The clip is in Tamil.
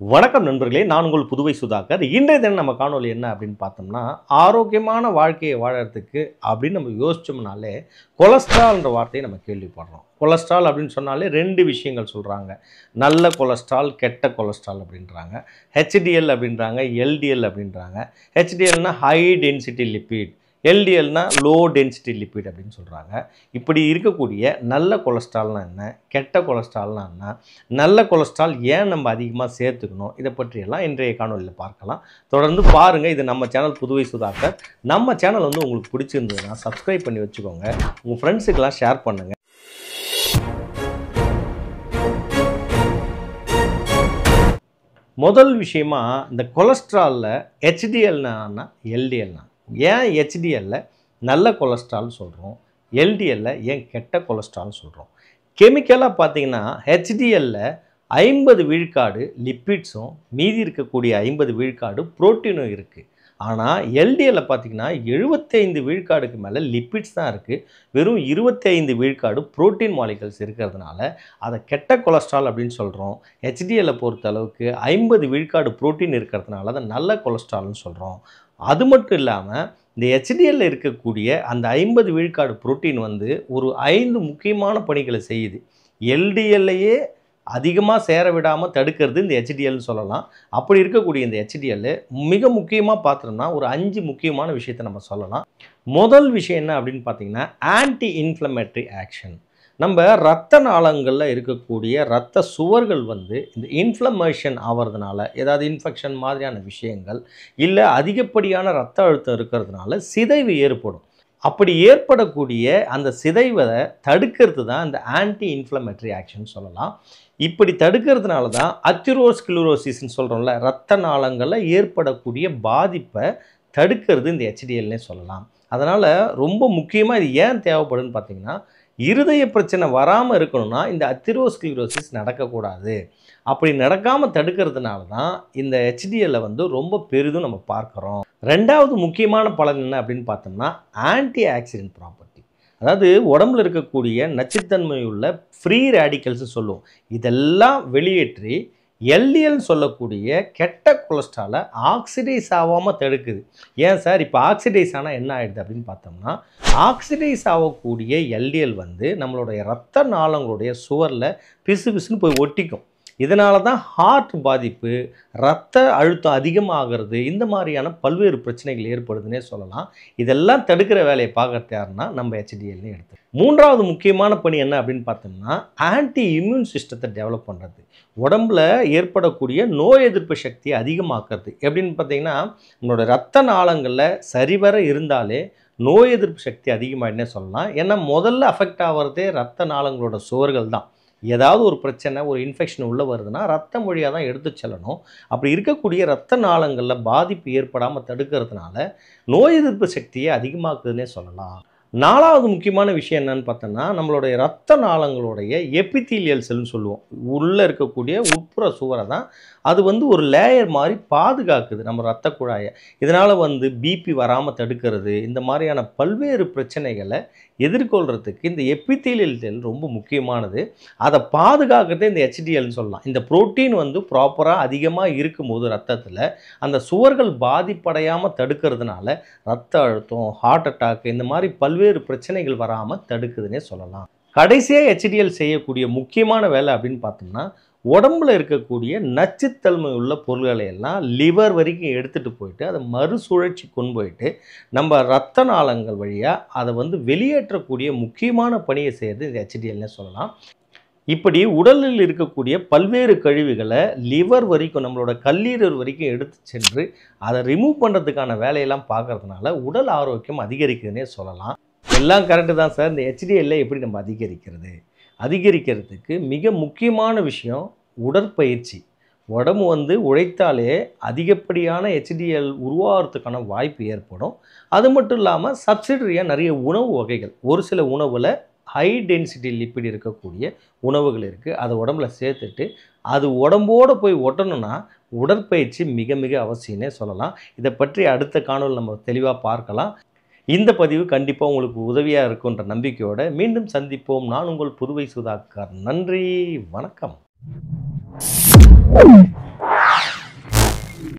வணக்கம் நண்பர்களே, நான் உங்கள் புதுவை சுதாகர். இன்றைய தினம் நம்ம காணொளி என்ன அப்படின்னு பார்த்தோம்னா, ஆரோக்கியமான வாழ்க்கையை வாழறதுக்கு அப்படின்னு நம்ம யோசிச்சோம்னாலே கொலஸ்ட்ரால்ன்ற வார்த்தையை நம்ம கேள்விப்படுறோம். கொலஸ்ட்ரால் அப்படின்னு சொன்னாலே ரெண்டு விஷயங்கள் சொல்கிறாங்க. நல்ல கொலஸ்ட்ரால், கெட்ட கொலஸ்ட்ரால் அப்படின்றாங்க. ஹெச்டிஎல் அப்படின்றாங்க, எல்டிஎல் அப்படின்றாங்க. ஹெச்டிஎல்னா ஹை டென்சிட்டி லிப்பிட், எல்டிஎல்னா லோ டென்சிட்டி லிப்பிட் அப்படின்னு சொல்கிறாங்க. இப்படி இருக்கக்கூடிய நல்ல கொலஸ்ட்ரால்னா என்ன, கெட்ட கொலஸ்ட்ரால்னா என்ன, நல்ல கொலஸ்ட்ரால் ஏன் நம்ம அதிகமாக சேர்த்துக்கணும், இதை பற்றியெல்லாம் இன்றைய காணொலியில் பார்க்கலாம். தொடர்ந்து பாருங்கள். இது நம்ம சேனல் புதுவை சுதாகர். நம்ம சேனல் வந்து உங்களுக்கு பிடிச்சிருந்ததுன்னா சப்ஸ்கிரைப் பண்ணி வச்சுக்கோங்க, உங்கள் ஃப்ரெண்ட்ஸுக்கெல்லாம் ஷேர் பண்ணுங்கள். முதல் விஷயமா, இந்த கொலஸ்ட்ராலில் ஹெச்டிஎல்னா எல்டிஎல்னா ஏன் ஹெச்டிஎல்ல நல்ல கொலஸ்ட்ரால் சொல்கிறோம், எல்டிஎல்ல ஏன் கெட்ட கொலஸ்ட்ரால் சொல்கிறோம்? கெமிக்கலாக பார்த்தீங்கன்னா ஹெச்டிஎல்ல 50 விழுக்காடு லிப்பிட்ஸும் மீதி இருக்கக்கூடிய 50 விழுக்காடு புரோட்டீனும் இருக்குது. ஆனால் எல்டிஎல்ல பார்த்தீங்கன்னா 75 விழுக்காடுக்கு மேலே லிப்பிட்ஸ் தான் இருக்குது. வெறும் 25 விழுக்காடு புரோட்டீன் மாலிகல்ஸ் இருக்கிறதுனால அதை கெட்ட கொலஸ்ட்ரால் அப்படின்னு சொல்கிறோம். ஹெச்டிஎல்லை பொறுத்த அளவுக்கு 50 விழுக்காடு புரோட்டீன் இருக்கிறதுனால அதை நல்ல கொலஸ்ட்ரால்னு சொல்கிறோம். அது மட்டும் இல்லாமல் இந்த ஹெச்டிஎல்ல இருக்கக்கூடிய அந்த 50 விழுக்காடு புரோட்டீன் வந்து ஒரு 5 முக்கியமான பணிகளை செய்யுது. எல்டிஎல்லையே அதிகமாக சேர விடாமல் தடுக்கிறது இந்த ஹெச்டிஎல்னு சொல்லலாம். அப்படி இருக்கக்கூடிய இந்த ஹெச்டிஎல் மிக முக்கியமாக பார்த்தோம்னா ஒரு 5 முக்கியமான விஷயத்தை நம்ம சொல்லலாம். முதல் விஷயம் என்ன அப்படின்னு பார்த்தீங்கன்னா, ஆன்டி இன்ஃப்ளமேட்டரி ஆக்ஷன். நம்ம இரத்த நாளங்களில் இருக்கக்கூடிய இரத்த சுவர்கள் வந்து இந்த இன்ஃப்ளமேஷன் ஆகிறதுனால, ஏதாவது இன்ஃபெக்ஷன் மாதிரியான விஷயங்கள் இல்லை அதிகப்படியான இரத்த அழுத்தம் இருக்கிறதுனால சிதைவு ஏற்படும். அப்படி ஏற்படக்கூடிய அந்த சிதைவை தடுக்கிறது தான் இந்த ஆன்டி இன்ஃப்ளமேட்டரி ஆக்ஷன் சொல்லலாம். இப்படி தடுக்கிறதுனால தான் அத்திரோஸ்க்ளரோசிஸ்ன்னு சொல்கிறோம்ல, இரத்த நாளங்களில் ஏற்படக்கூடிய பாதிப்பை தடுக்கிறது இந்த ஹெச்டிஎல்னே சொல்லலாம். அதனால் ரொம்ப முக்கியமாக இது ஏன் தேவைப்படுதுன்னு பார்த்தீங்கன்னா, இருதய பிரச்சனை வராமல் இருக்கணும்னா இந்த அத்திரோஸ்க்ளரோசிஸ் நடக்கக்கூடாது. அப்படி நடக்காமல் தடுக்கிறதுனால தான் இந்த ஹெச்டிஎல்லை வந்து ரொம்ப பெரிதும் நம்ம பார்க்குறோம். ரெண்டாவது முக்கியமான பலன் என்ன அப்படின்னு பார்த்தோம்னா, ஆன்டி ஆக்சிடென்ட் ப்ராப்பர்ட்டி. அதாவது உடம்புல இருக்கக்கூடிய நச்சுத்தன்மை உள்ள ஃப்ரீ ரேடிக்கல்ஸ் சொல்லுவோம். இதெல்லாம் வெளியேற்றி எல்டிஎல் சொல்லக்கூடிய கெட்ட கொலஸ்ட்ராலை ஆக்சிடைஸ் ஆகாமல் தடுக்குது. ஏன் சார் இப்போ ஆக்சிடைஸ் ஆனால் என்ன ஆகிடுது அப்படின்னு பார்த்தோம்னா, ஆக்சிடைஸ் ஆகக்கூடிய எல்டிஎல் வந்து நம்மளுடைய இரத்த நாளங்களுடைய சுவரில் பிசு பிசுன்னு போய் ஒட்டிக்கும். இதனால தான் ஹார்ட் பாதிப்பு, இரத்த அழுத்தம் அதிகமாகிறது, இந்த மாதிரியான பல்வேறு பிரச்சனைகள் ஏற்படுதுன்னே சொல்லலாம். இதெல்லாம் தடுக்கிற வேலையை பார்க்கறது யாருன்னா நம்ம ஹெச்டிஎல்னு எடுத்து. மூன்றாவது முக்கியமான பணி என்ன அப்படின்னு பார்த்தோம்னா, ஆன்டி இம்யூன் சிஸ்டத்தை டெவலப் பண்ணுறது. உடம்புல ஏற்படக்கூடிய நோய் எதிர்ப்பு சக்தியை அதிகமாக்குறது. எப்படின்னு பார்த்தீங்கன்னா, நம்மளோட இரத்த நாளங்களில் சரிவர இருந்தாலே நோய் எதிர்ப்பு சக்தி அதிகமாகிடுனே சொல்லலாம். ஏன்னா முதல்ல அஃபெக்ட் ஆகிறதே இரத்த நாளங்களோட சுவர்கள் தான். ஏதாவது ஒரு பிரச்சனை, ஒரு இன்ஃபெக்ஷன் உள்ளே வருதுன்னா ரத்தம் வழியாக தான் எடுத்து செல்லணும். அப்படி இருக்கக்கூடிய இரத்த நாளங்களில் பாதிப்பு ஏற்படாமல் தடுக்கிறதுனால நோய் எதிர்ப்பு சக்தியை அதிகமாக்குதுன்னே சொல்லலாம். நாலாவது முக்கியமான விஷயம் என்னன்னு பார்த்தோன்னா, நம்மளுடைய இரத்த நாளங்களுடைய எபித்தீலியல் செல்னு சொல்லுவோம். உள்ளே இருக்கக்கூடிய உட்புற சுவரை தான் அது வந்து ஒரு லேயர் மாதிரி பாதுகாக்குது நம்ம இரத்த குழாயை. இதனால் வந்து பிபி வராமல் தடுக்கிறது, இந்த மாதிரியான பல்வேறு பிரச்சனைகளை எதிர்கொள்கிறதுக்கு இந்த எபித்தீலியல் செல் ரொம்ப முக்கியமானது. அதை பாதுகாக்கிறதே இந்த ஹெச்டிஎல்னு சொல்லலாம். இந்த புரோட்டீன் வந்து ப்ராப்பராக அதிகமாக இருக்கும்போது ரத்தத்தில் அந்த சுவர்கள் பாதிப்படையாமல் தடுக்கிறதுனால இரத்த அழுத்தம், ஹார்ட் அட்டாக் இந்த மாதிரி பல்வேறு பிரச்சனைகள் வராமல் தடுக்குதுன்னே சொல்லலாம். கடைசியாக ஹெச்டிஎல் செய்யக்கூடிய முக்கியமான வேலை அப்படின்னு பார்த்தோம்னா, உடம்புல இருக்கக்கூடிய நச்சுத்தன்மை உள்ள பொருள்களை எல்லாம் லிவர் வரைக்கும் எடுத்துகிட்டு போயிட்டு அதை மறுசுழற்சி கொண்டு போயிட்டு நம்ம இரத்த நாளங்கள் வழியாக அதை வந்து வெளியேற்றக்கூடிய முக்கியமான பணியை செய்கிறது இந்த ஹெச்டிஎல்னே சொல்லலாம். இப்படி உடலில் இருக்கக்கூடிய பல்வேறு கழிவுகளை லிவர் வரைக்கும், நம்மளோட கல்லீரல் வரைக்கும் எடுத்து சென்று அதை ரிமூவ் பண்ணுறதுக்கான வேலையெல்லாம் பார்க்கறதுனால உடல் ஆரோக்கியம் அதிகரிக்குதுன்னே சொல்லலாம். எல்லாம் கரெக்டு தான் சார். இந்த ஹெச்டிஎல்லை எப்படி நம்ம அதிகரிக்கிறதுக்கு மிக முக்கியமான விஷயம் உடற்பயிற்சி. உடம்பு வந்து உழைத்தாலே அதிகப்படியான ஹெச்டிஎல் உருவாகிறதுக்கான வாய்ப்பு ஏற்படும். அது மட்டும் இல்லாமல் சப்சிடரியாக நிறைய உணவு வகைகள், ஒரு சில உணவில் ஹை டென்சிட்டி லிப்பிட் இருக்கக்கூடிய உணவுகள் இருக்குது. அதை உடம்புல சேர்த்துட்டு அது உடம்போடு போய் ஒட்டணும்னா உடற்பயிற்சி மிக மிக அவசியம்னே சொல்லலாம். இதை பற்றி அடுத்த காணொலியில் நம்ம தெளிவாக பார்க்கலாம். இந்த பதிவு கண்டிப்பாக உங்களுக்கு உதவியாக இருக்குன்ற நம்பிக்கையோடு மீண்டும் சந்திப்போம். நான் உங்கள் புதுவை சுதாகர். நன்றி, வணக்கம்.